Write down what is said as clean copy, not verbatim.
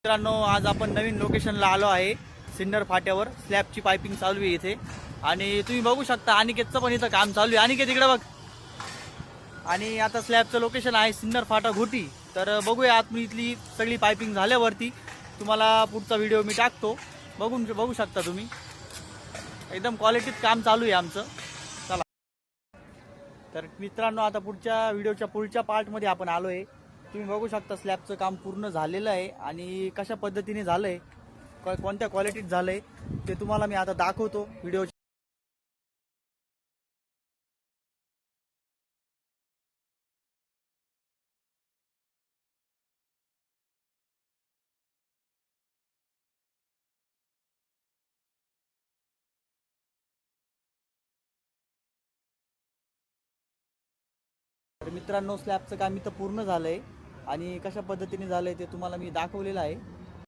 मित्रांनो, आज आपण नवीन लोकेशनला आलो आहे. सिन्नर फाट्यावर स्लॅबची पाइपिंग चालू आहे इथे. आणि तुम्ही बघू शकता अनिकेतचं पण इथं काम चालू आहे. अनिकेत इकडे बघ. आणि आता स्लॅबचं लोकेशन आहे सिन्नर फाटा घोटी. तर बघूया आत मी इथली सगळी पाइपिंग झाल्यावरती तुम्हाला पुढचा व्हिडिओ मी टाकतो. बघू शकता तुम्ही. एकदम क्वालिटीत काम चालू आहे आमचं. चला. तर मित्रांनो, आता पुढच्या पुढच्या पार्टमध्ये आपण आलो आहे. तुम्ही बघू शकता स्लॅबचं काम पूर्ण झालेलं आहे आणि कशा पद्धतीने झालंय, कोणत्या क्वालिटीत झालंय ते तुम्हाला मी आता दाखवतो व्हिडिओ. तर मित्रांनो, स्लॅबचं काम इथं पूर्ण झालंय आणि कशा पद्धतीने झालंय ते तुम्हाला मी दाखवलेलं आहे.